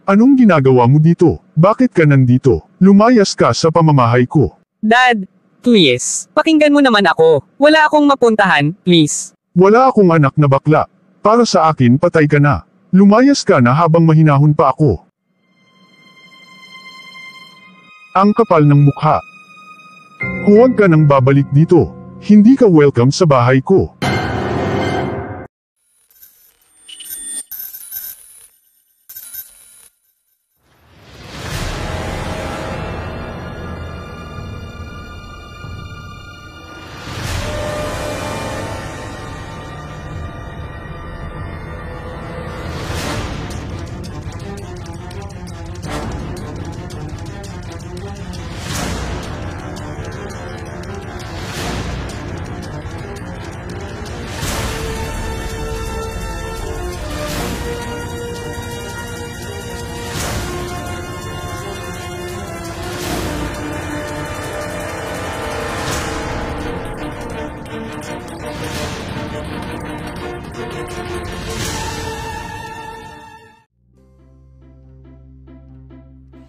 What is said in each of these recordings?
Anong ginagawa mo dito? Bakit ka nandito? Lumayas ka sa pamamahay ko. Dad, please, pakinggan mo naman ako. Wala akong mapuntahan, please. Wala akong anak na bakla. Para sa akin patay ka na. Lumayas ka na habang mahinahon pa ako. Ang kapal ng mukha. Huwag ka nang babalik dito. Hindi ka welcome sa bahay ko.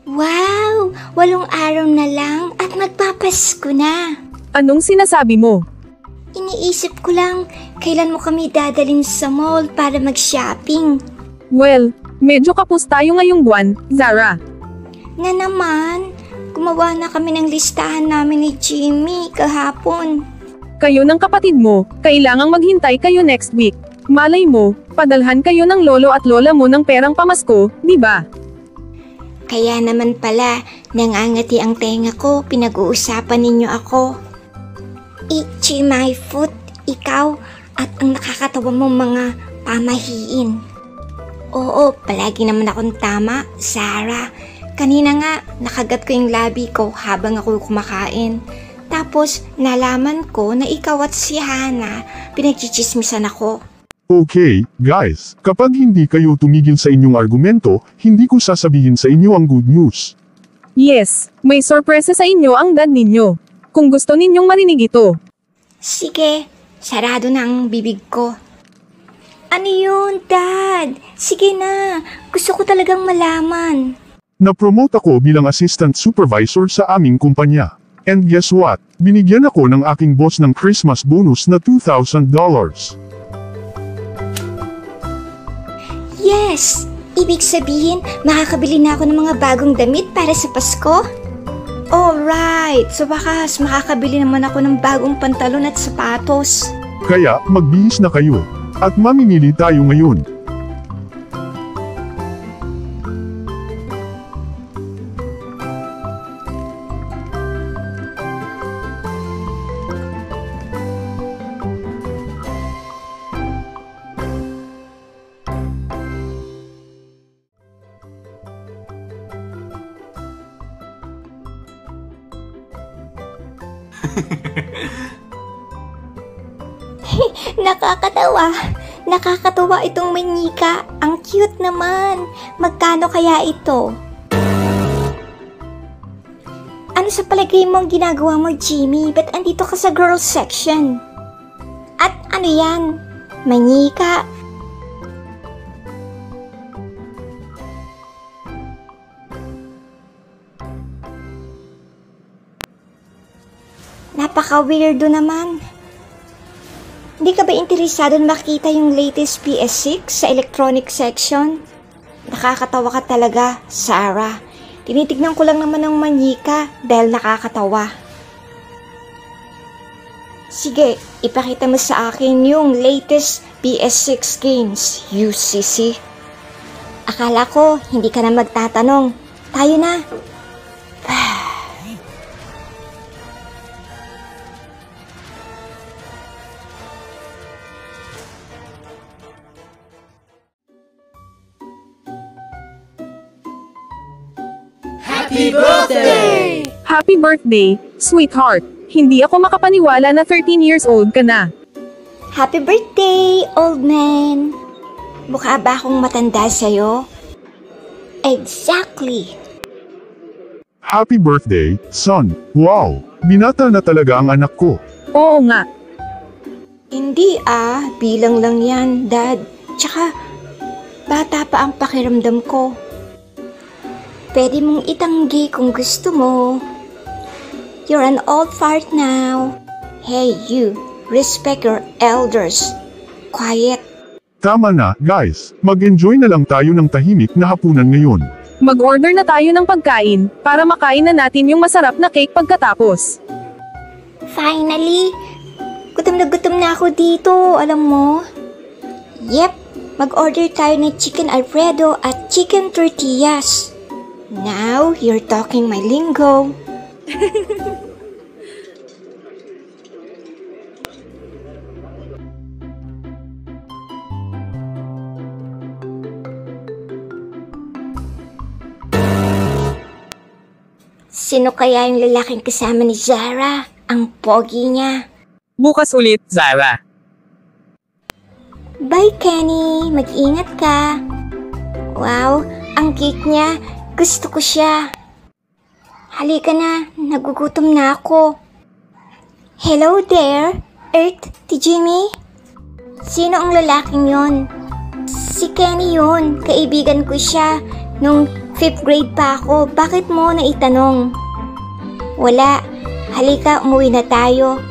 Wow! 8 araw na lang at magpapasko na. Anong sinasabi mo? Iniisip ko lang, kailan mo kami dadalhin sa mall para mag-shopping? Well, medyo kapos tayo ngayong buwan, Zara. Na naman, gumawa na kami ng listahan namin ni Jimmy kahapon. Kayo ng kapatid mo, kailangang maghintay kayo next week. Malay mo, padalhan kayo ng lolo at lola mo ng perang pamasko, di ba? Kaya naman pala, nangangati ang tenga ko, pinag-uusapan ninyo ako. Itchy my foot, ikaw, at ang nakakatawa mong mga pamahiin. Oo, palagi naman akong tama, Sarah. Kanina nga, nakagat ko yung labi ko habang ako kumakain. Tapos, nalaman ko na ikaw at si Hana, pinagchichismisan ako. Okay, guys, kapag hindi kayo tumigil sa inyong argumento, hindi ko sasabihin sa inyo ang good news. Yes, may sorpresa sa inyo ang dad ninyo. Kung gusto ninyong marinig ito. Sige, sarado na ang bibig ko. Ano yun, Dad? Sige na, gusto ko talagang malaman. Na-promote ako bilang assistant supervisor sa aming kumpanya. And guess what? Binigyan ako ng aking boss ng Christmas bonus na $2,000. Yes! Ibig sabihin, makakabili na ako ng mga bagong damit para sa Pasko? Alright! So bakas makakabili naman ako ng bagong pantalon at sapatos. Kaya, magbihis na kayo. At mamimili tayo ngayon. Nakakatawa. Nakakatawa itong manyika. Ang cute naman. Magkano kaya ito? Ano sa palagay mo ang ginagawa mo, Jimmy? Ba't andito ka sa girls section? At ano yan? Manyika? Napaka-weirdo naman. Hindi ka ba interesado na makita yung latest PS6 sa electronic section? Nakakatawa ka talaga, Sarah. Tinitignan ko lang naman ng manyika dahil nakakatawa. Sige, ipakita mo sa akin yung latest PS6 games, UCC. Akala ko hindi ka na magtatanong. Tayo na. Happy birthday! Happy birthday, sweetheart. Hindi ako makapaniwala na 13 years old ka na. Happy birthday, old man. Mukha ba akong matanda sa'yo? Exactly. Happy birthday, son. Wow, binata na talaga ang anak ko. Oo nga. Hindi bilang lang yan, Dad. Tsaka, bata pa ang pakiramdam ko. Pwede mong itanggi kung gusto mo. You're an old fart now. Hey you, respect your elders. Quiet. Tama na, guys. Mag-enjoy na lang tayo ng tahimik na hapunan ngayon. Mag-order na tayo ng pagkain, para makain na natin yung masarap na cake pagkatapos. Finally, gutom na ako dito, alam mo? Yep, mag-order tayo ng chicken alfredo at chicken tortillas. Now, you're talking my lingo. Sino kaya yung lalaking kasama ni Zara? Ang pogi niya. Bukas ulit, Zara. Bye, Kenny. Mag-ingat ka. Wow, ang cute niya. Gusto ko siya. Halika na. Nagugutom na ako. Hello there, Earth, Jimmy. Sino ang lalaking yon? Si Kenny yun. Kaibigan ko siya. Nung 5th grade pa ako. Bakit mo naitanong? Wala. Halika, umuwi na tayo.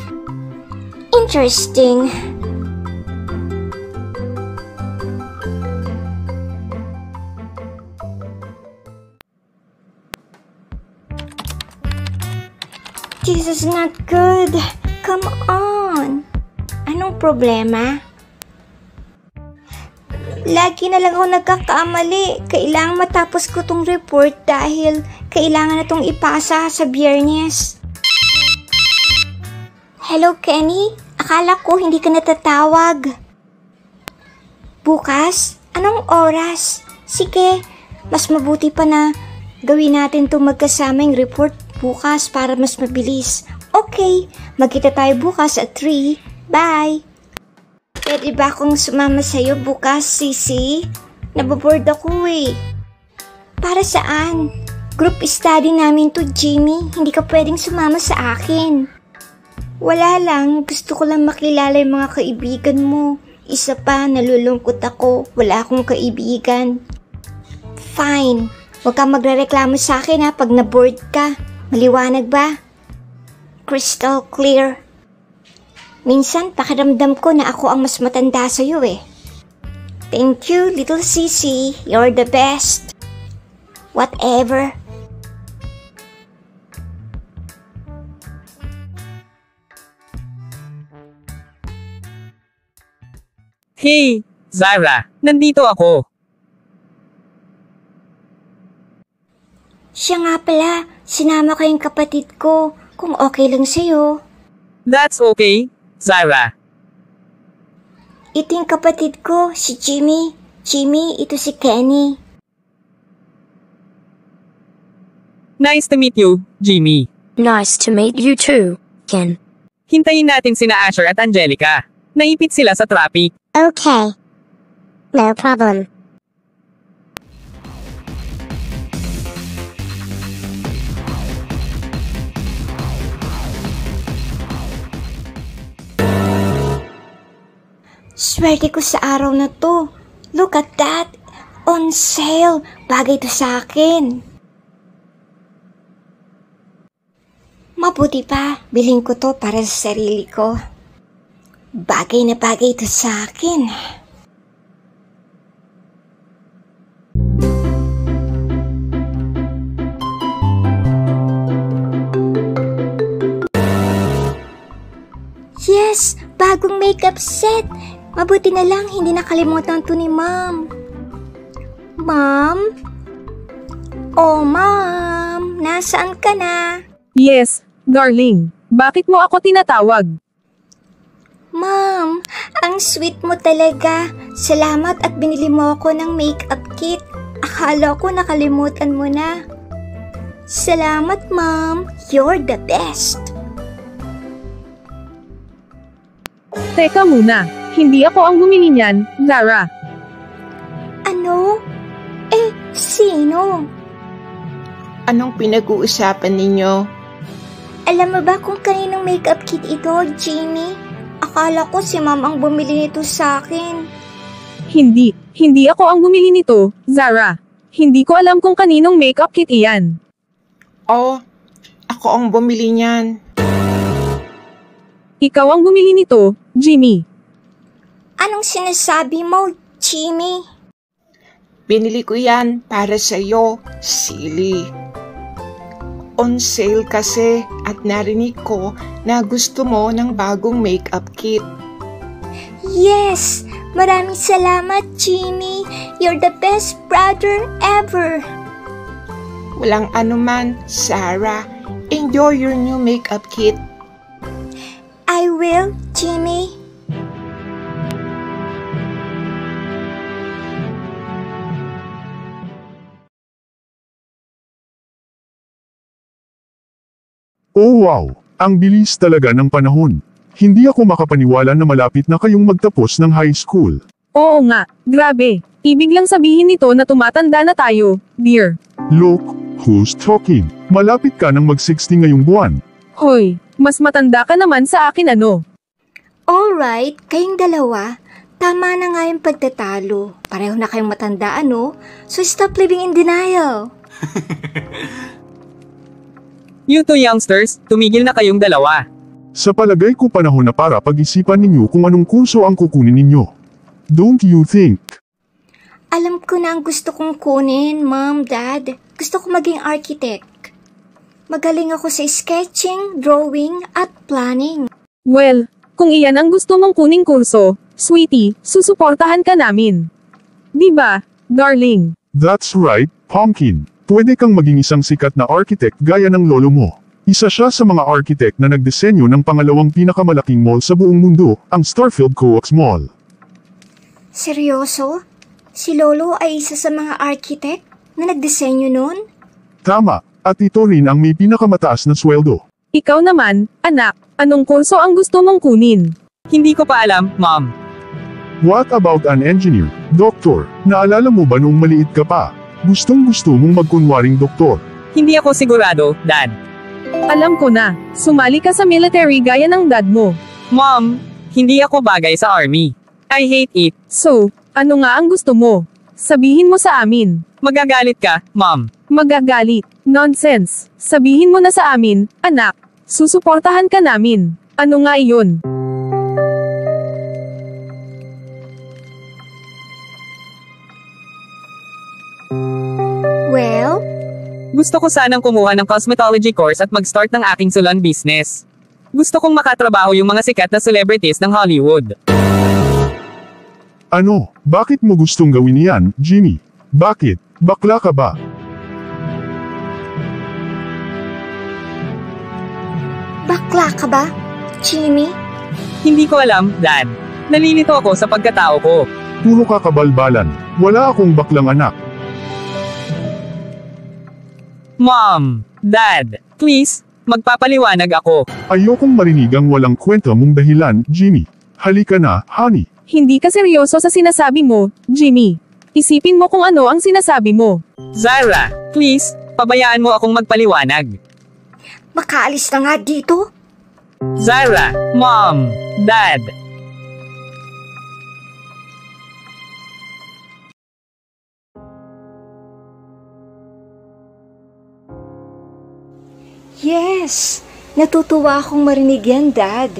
Interesting. This is not good. Come on. Anong problema? Lagi na lang ako nagkakamali. Kailangan matapos ko tong report dahil kailangan na tong ipasa sa Biyernes. Hello, Kenny? Akala ko hindi ka natatawag. Bukas? Anong oras? Sige, mas mabuti pa na gawin natin itong magkasama yung report bukas para mas mabilis. Okay, magkita tayo bukas at 3. Bye! Pwede ba akong sumama sa'yo bukas, Sisi? Naboboard ako eh. Para saan? Group study namin to, Jimmy. Hindi ka pwedeng sumama sa akin. Wala lang. Gusto ko lang makilala yung mga kaibigan mo. Isa pa, nalulungkot ako. Wala akong kaibigan. Fine. Huwag kang magrereklamo sa akin ha pag na-bored ka. Maliwanag ba? Crystal clear. Minsan, pakiramdam ko na ako ang mas matanda sa'yo eh. Thank you, little Sisi. You're the best. Whatever. Hey, Zara. Nandito ako. Siya nga pala. Sinama ko yung kapatid ko. Kung okay lang sa'yo. That's okay, Zara. Ito yung kapatid ko, si Jimmy. Jimmy, ito si Kenny. Nice to meet you, Jimmy. Nice to meet you too, Ken. Hintayin natin sina Asher at Angelica. Naipit sila sa traffic. Okay. No problem. Swerte ko sa araw na to. Look at that. On sale. Bagay to sa akin. Mabuti pa. Biling ko to para sa sarili ko. Bagay na bagay to sa akin. Yes! Bagong makeup set! Mabuti na lang hindi nakalimutan to ni Mom. Mom? Oh, Mom! Nasaan ka na? Yes, darling. Bakit mo ako tinatawag? Mom, ang sweet mo talaga. Salamat at binili mo ako ng makeup kit. Akala ko nakalimutan mo na. Salamat, Mom. You're the best. Teka muna. Hindi ako ang bumili niyan, Zara. Ano? Sino? Anong pinag-uusapan ninyo? Alam mo ba kung kaninong makeup kit ito, Jamie? Akala ko si Mom ang bumili nito sa akin. Hindi ako ang bumili nito, Zara. Hindi ko alam kung kaninong makeup kit iyan. Oh, ako ang bumili niyan. Ikaw ang bumili nito, Jimmy. Anong sinasabi mo, Jimmy? Binili ko yan para sa'yo, silly. On sale kasi at narinig ko na gusto mo ng bagong makeup kit. Yes! Maraming salamat, Jimmy. You're the best brother ever. Walang anuman, Sarah. Enjoy your new makeup kit. I will, Jimmy. Oh wow, ang bilis talaga ng panahon. Hindi ako makapaniwala na malapit na kayong magtapos ng high school. Oo nga, grabe. Ibig lang sabihin nito na tumatanda na tayo, dear. Look, who's talking? Malapit ka nang mag-60 ngayong buwan. Hoy, mas matanda ka naman sa akin ano. Alright, kayong dalawa. Tama na nga yung pagtatalo. Pareho na kayong matanda, ano? So stop living in denial. You two youngsters, tumigil na kayong dalawa. Sa palagay ko panahon na para pag-isipan ninyo kung anong kurso ang kukunin ninyo. Don't you think? Alam ko na ang gusto kong kunin, Mom, Dad. Gusto ko maging architect. Magaling ako sa sketching, drawing, at planning. Well, kung iyan ang gusto mong kuning kurso, sweetie, susuportahan ka namin. Di ba, darling? That's right, Pumpkin. Pwede kang maging isang sikat na architect gaya ng lolo mo. Isa siya sa mga architect na nagdisenyo ng pangalawang pinakamalaking mall sa buong mundo, ang Starfield Coax Mall. Seryoso? Si Lolo ay isa sa mga architect na nagdisenyo nun? Tama, at ito rin ang may pinakamataas na sweldo. Ikaw naman, anak, anong kurso ang gusto mong kunin? Hindi ko pa alam, Mom. What about an engineer, doktor? Naalala mo ba noong maliit ka pa? Gustong-gusto mong magkunwaring doktor. Hindi ako sigurado, Dad. Alam ko na, sumali ka sa military gaya ng dad mo. Mom, hindi ako bagay sa army. I hate it. So, ano nga ang gusto mo? Sabihin mo sa amin. Magagalit ka, Mom. Magagalit. Nonsense. Sabihin mo na sa amin, anak. Susuportahan ka namin. Ano nga iyon? Well, Gusto ko sanang kumuha ng cosmetology course at mag-start ng aking salon business. Gusto kong makatrabaho yung mga sikat na celebrities ng Hollywood. Ano, bakit mo gustong gawin yan, Jimmy? Bakit? Bakla ka ba? bakla ka ba, Jimmy? Hindi ko alam, Dad. Nalilito ako sa pagkatao ko. Puro ka kabalbalan. Wala akong baklang anak. Mom, Dad, please, magpapaliwanag ako. Ayokong marinig ang walang kwenta mong dahilan, Jimmy. Halika na, honey. Hindi ka seryoso sa sinasabi mo, Jimmy. Isipin mo kung ano ang sinasabi mo. Zara, please, pabayaan mo akong magpaliwanag. Makaalis na nga dito? Zara, Mom, Dad. Yes, natutuwa akong marinig yan, Dad.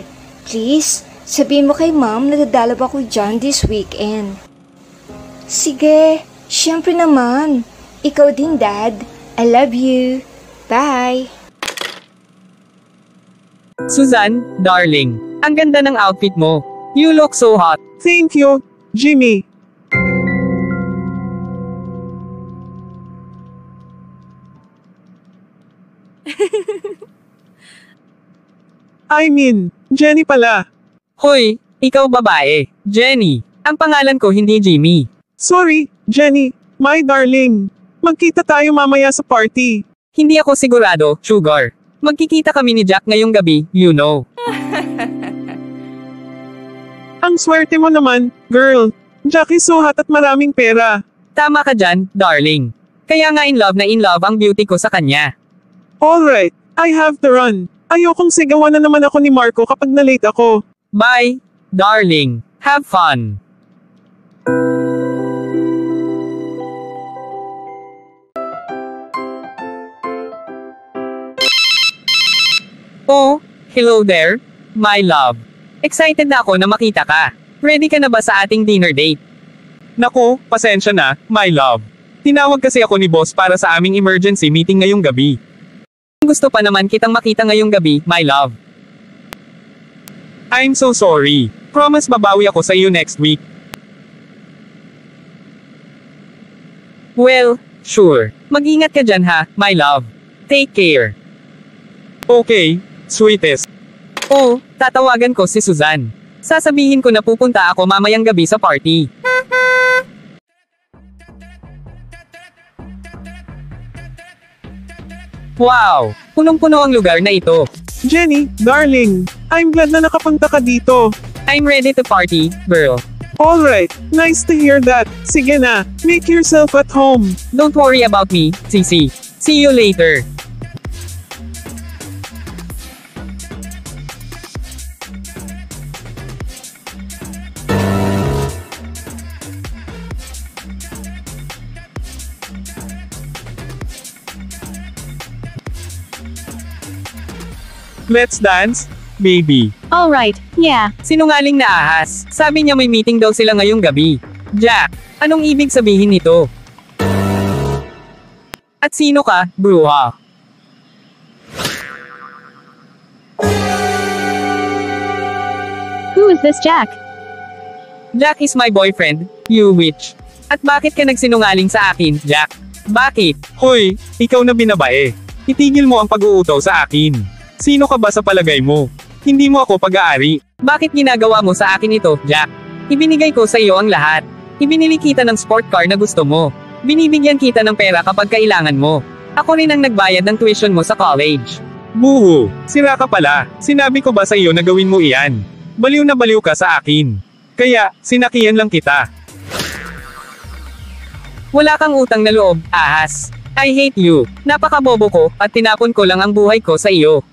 Please, sabihin mo kay Mom na dadalab ako dyan this weekend. Sige, syempre naman. Ikaw din, Dad. I love you. Bye. Suzanne, darling, ang ganda ng outfit mo. You look so hot. Thank you, Jimmy. I mean, Jenny pala. Hoy, ikaw babae, Jenny. Ang pangalan ko hindi Jimmy. Sorry, Jenny, my darling. Magkita tayo mamaya sa party. Hindi ako sigurado, sugar. Magkikita kami ni Jack ngayong gabi, you know. Ang swerte mo naman, girl. Jack is so hot at maraming pera. Tama ka dyan, darling. Kaya nga in love ang beauty ko sa kanya. Alright, I have to run. Ayokong sigawan na naman ako ni Marco kapag na-late ako. Bye, darling. Have fun. Hello there, my love. Excited na ako na makita ka. Ready ka na ba sa ating dinner date? Nako, pasensya na, my love. Tinawag kasi ako ni boss para sa aming emergency meeting ngayong gabi. Gusto pa naman kitang makita ngayong gabi, my love. I'm so sorry. Promise babawi ako sa iyo next week. Well, sure. Mag-ingat ka dyan ha, my love. Take care. Okay, sweetest. Oh, tatawagan ko si Suzanne. Sasabihin ko na pupunta ako mamayang gabi sa party. Wow! Punong-puno ang lugar na ito. Jenny, darling, I'm glad na nakapunta ka dito. I'm ready to party, girl. Alright, nice to hear that. Sige na, make yourself at home. Don't worry about me, Sisi. See you later. Let's dance, baby. Alright, yeah. Sinungaling na ahas. Sabi niya may meeting daw sila ngayong gabi. Jack, anong ibig sabihin nito? At sino ka, bruha? Who is this Jack? Jack is my boyfriend, you witch. At bakit ka nagsinungaling sa akin, Jack? Bakit? Hoy, ikaw na binabae. Itigil mo ang pag-uutaw sa akin. Sino ka ba sa palagay mo? Hindi mo ako pag-aari. Bakit ginagawa mo sa akin ito, Jack? Ibinigay ko sa iyo ang lahat. Ibinili kita ng sport car na gusto mo. Binibigyan kita ng pera kapag kailangan mo. Ako rin ang nagbayad ng tuition mo sa college. Buhu, sira ka pala. Sinabi ko ba sa iyo na gawin mo iyan? Baliw na baliw ka sa akin. Kaya, sinakiyan lang kita. Wala kang utang na loob, ahas. I hate you. Napakabobo ko, at tinapon ko lang ang buhay ko sa iyo.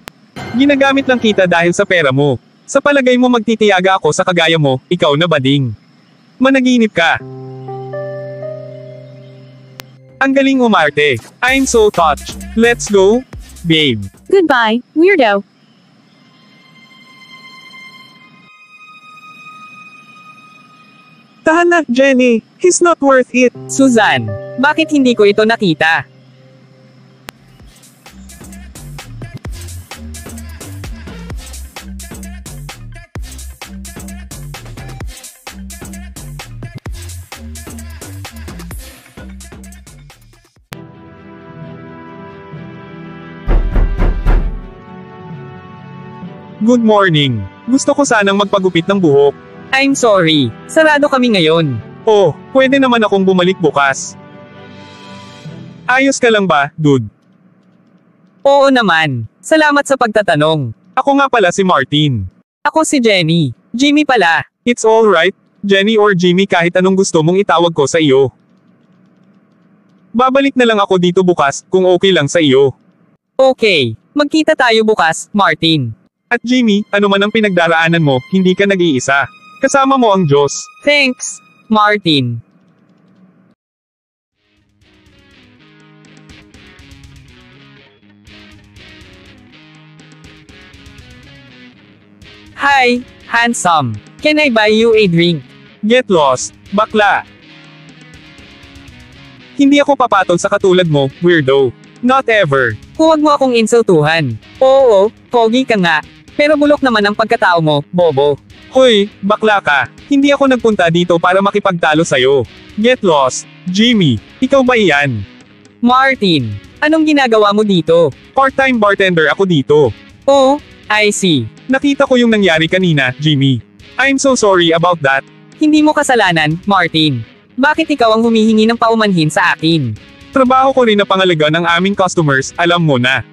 Ginagamit lang kita dahil sa pera mo. Sa palagay mo magtitiyaga ako sa kagaya mo, ikaw na bading. Managinip ka. Ang galing umarte. I'm so touched. Let's go, babe. Goodbye, weirdo. Tahan na, Jenny. He's not worth it. Suzanne, bakit hindi ko ito nakita? Good morning. Gusto ko sanang magpagupit ng buhok. I'm sorry. Sarado kami ngayon. Oh, pwede naman akong bumalik bukas. Ayos ka lang ba, dude? Oo naman. Salamat sa pagtatanong. Ako nga pala si Martin. Ako si Jenny. Jimmy pala. It's alright, Jenny or Jimmy kahit anong gusto mong itawag ko sa iyo. Babalik na lang ako dito bukas, kung okay lang sa iyo. Okay. Magkita tayo bukas, Martin. At Jimmy, ano man ang pinagdaraanan mo, hindi ka nag-iisa. Kasama mo ang Diyos. Thanks, Martin. Hi, handsome. Can I buy you a drink? Get lost, bakla. Hindi ako papatol sa katulad mo, weirdo. Not ever. Huwag mo akong insultuhan. Oo, pogi ka nga. Pero bulok naman ang pagkatao mo, bobo. Hoy, bakla ka. Hindi ako nagpunta dito para makipagtalo sa'yo. Get lost, Jimmy. Ikaw ba iyan? Martin, anong ginagawa mo dito? Part-time bartender ako dito. Oh, I see. Nakita ko yung nangyari kanina, Jimmy. I'm so sorry about that. Hindi mo kasalanan, Martin. Bakit ikaw ang humihingi ng paumanhin sa akin? Trabaho ko rin na pangalaga ng aming customers, alam mo na.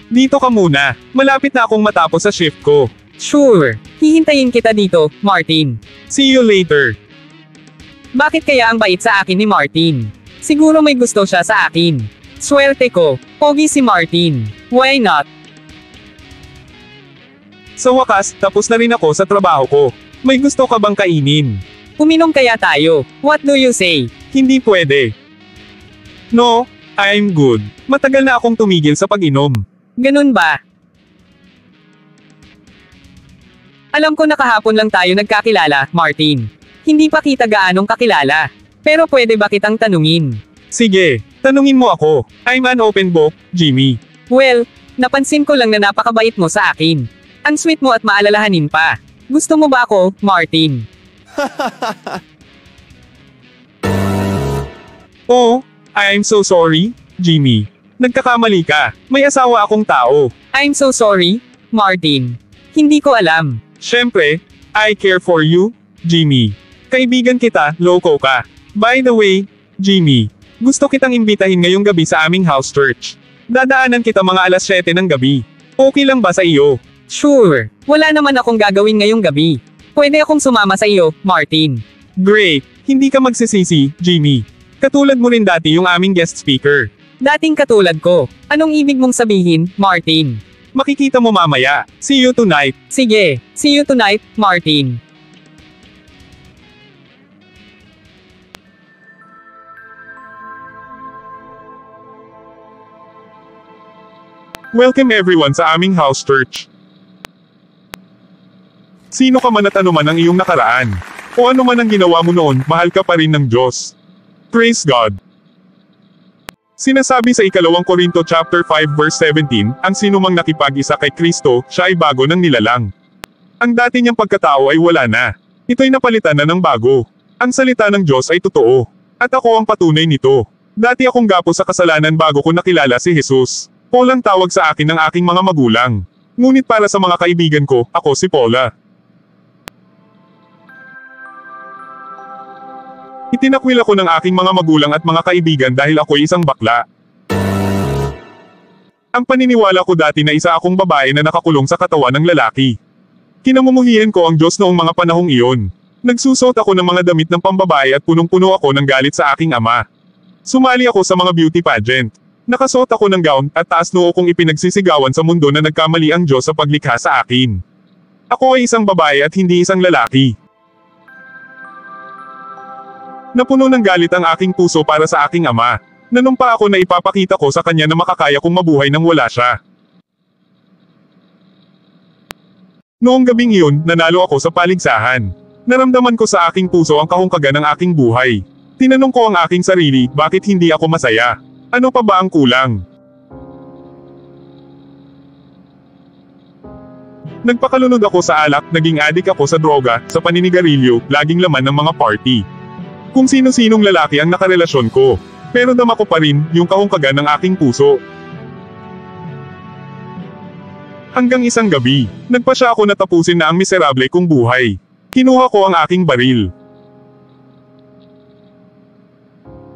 Dito ka muna. Malapit na akong matapos sa shift ko. Sure. Hihintayin kita dito, Martin. See you later. Bakit kaya ang bait sa akin ni Martin? Siguro may gusto siya sa akin. Swerte ko. Pogi si Martin. Why not? Sa wakas, tapos na rin ako sa trabaho ko. May gusto ka bang kainin? Uminom kaya tayo. What do you say? Hindi pwede. No, I'm good. Matagal na akong tumigil sa pag-inom. Ganun ba? Alam ko na kahapon lang tayo nagkakilala, Martin. Hindi pa kita gaanong kakilala. Pero pwede ba kitang tanungin? Sige, tanungin mo ako. I'm an open book, Jimmy. Well, napansin ko lang na napakabait mo sa akin. Ang sweet mo at maalalahanin pa. Gusto mo ba ako, Martin? Oh, I'm so sorry, Jimmy. Nagkakamali ka. May asawa akong tao. I'm so sorry, Martin. Hindi ko alam. Siyempre, I care for you, Jimmy. Kaibigan kita, loko ka. By the way, Jimmy, gusto kitang imbitahin ngayong gabi sa aming house church. Dadaanan kita mga alas 7 ng gabi. Okay lang ba sa iyo? Sure, wala naman akong gagawin ngayong gabi. Pwede akong sumama sa iyo, Martin. Great, hindi ka magsisisi, Jimmy. Katulad mo rin dati yung aming guest speaker. Dating katulad ko. Anong ibig mong sabihin, Martin? Makikita mo mamaya. See you tonight. Sige, see you tonight, Martin. Welcome everyone sa aming house church. Sino ka man at ano man ang iyong nakaraan, o ano man ang ginawa mo noon, mahal ka pa rin ng Diyos. Praise God. Sinasabi sa 2 Korinto chapter 5 verse 17, ang sinumang nakipag-isa kay Kristo, siya ay bago ng nilalang. Ang dati niyang pagkatao ay wala na. Ito'y napalitan na ng bago. Ang salita ng Diyos ay totoo. At ako ang patunay nito. Dati akong gapo sa kasalanan bago ko nakilala si Jesus. Paul ang tawag sa akin ng aking mga magulang. Ngunit para sa mga kaibigan ko, ako si Paula. Itinakwil ako ng aking mga magulang at mga kaibigan dahil ako'y isang bakla. Ang paniniwala ko dati na isa akong babae na nakakulong sa katawan ng lalaki. Kinamumuhian ko ang Diyos noong mga panahong iyon. Nagsusot ako ng mga damit ng pambabae at punong-puno ako ng galit sa aking ama. Sumali ako sa mga beauty pageant. Nakasuot ako ng gown at taas noo kong ipinagsisigawan sa mundo na nagkamali ang Diyos sa paglikha sa akin. Ako ay isang babae at hindi isang lalaki. Napuno ng galit ang aking puso para sa aking ama. Nanumpa ako na ipapakita ko sa kanya na makakaya kong mabuhay nang wala siya. Noong gabing iyon, nanalo ako sa paligsahan. Naramdaman ko sa aking puso ang kahungkagan ng aking buhay. Tinanong ko ang aking sarili, bakit hindi ako masaya? Ano pa ba ang kulang? Nagpakalunod ako sa alak, naging adik ako sa droga, sa paninigarilyo, laging laman ng mga party. Kung sino-sinong lalaki ang nakarelasyon ko. Pero dama ko pa rin, yung kahungkagan ng aking puso. Hanggang isang gabi, nagpasya ako na tapusin na ang miserable kong buhay. Kinuha ko ang aking baril.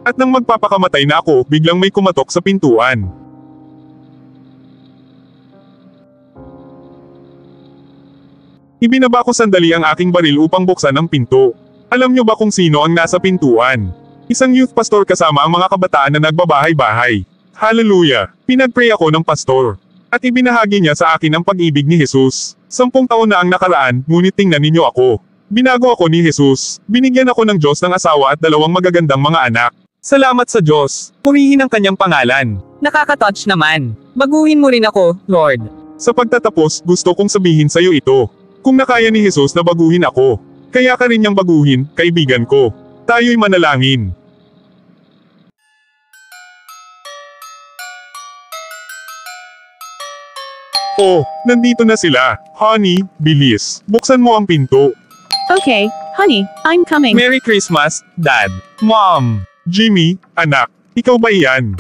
At nang magpapakamatay na ako, biglang may kumatok sa pintuan. Ibinaba ko sandali ang aking baril upang buksan ang pinto. Alam niyo ba kung sino ang nasa pintuan? Isang youth pastor kasama ang mga kabataan na nagbabahay-bahay. Hallelujah! Pinagpray ako ng pastor. At ibinahagi niya sa akin ang pag-ibig ni Jesus. 10 taon na ang nakaraan, ngunit tingnan ninyo ako. Binago ako ni Jesus. Binigyan ako ng Diyos ng asawa at 2 magagandang mga anak. Salamat sa Diyos. Purihin ang kanyang pangalan. Nakaka-touch naman. Baguhin mo rin ako, Lord. Sa pagtatapos, gusto kong sabihin sa iyo ito. Kung nakaya ni Jesus na baguhin ako, kaya ka rin niyang baguhin, kaibigan ko. Tayo'y manalangin. Oh, nandito na sila. Honey, bilis. Buksan mo ang pinto. Okay, honey, I'm coming. Merry Christmas, Dad. Mom. Jimmy, anak, ikaw ba iyan?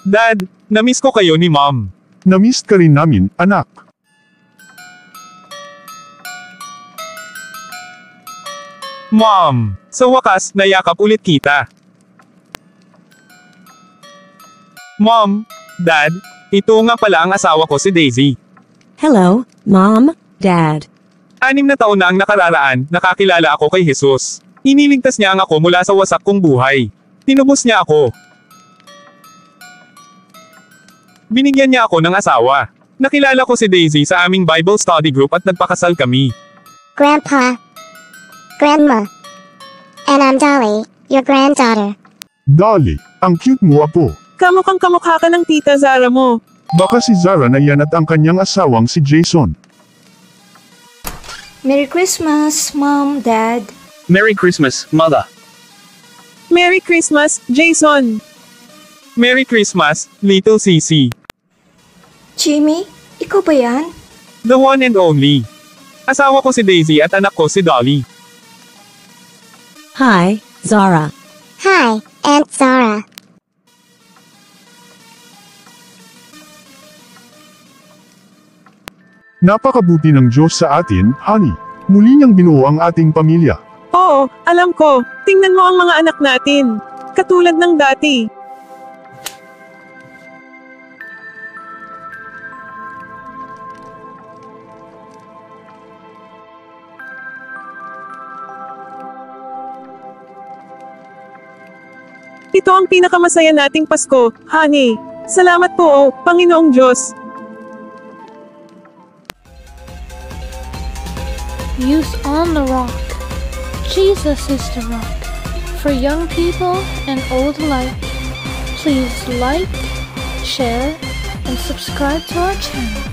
Dad, namiss ko kayo ni Mom. Namiss ka rin namin, anak. Mom, sa wakas, nayakap ulit kita. Mom, Dad, ito nga pala ang asawa ko si Daisy. Hello, Mom, Dad. 6 na taon na ang nakararaan, nakakilala ako kay Jesus. Iniligtas niya ang ako mula sa wasak kong buhay. Tinubos niya ako. Binigyan niya ako ng asawa. Nakilala ko si Daisy sa aming Bible study group at nagpakasal kami. Grandpa. Grandma. And I'm Dolly, your granddaughter. Dolly, ang cute mo apo. Kamukhang kamukha ka ng tita Zara mo. Baka si Zara na yan at ang kanyang asawang si Jason. Merry Christmas, Mom, Dad. Merry Christmas, Mother. Merry Christmas, Jason. Merry Christmas, Little Sissy. Jimmy, ikaw ba yan? The one and only. Asawa ko si Daisy at anak ko si Dolly. Hi, Zara. Hi, Aunt Zara. Napakabuti ng Diyos sa atin, honey. Muli niyang binuo ang ating pamilya. Oo, alam ko. Tingnan mo ang mga anak natin. Katulad ng dati. Ito ang pinakamasaya nating Pasko, honey. Salamat po, Panginoong Diyos. Youth on the Rock. Jesus is the rock. For young people and old alike. Please like, share, and subscribe to our channel.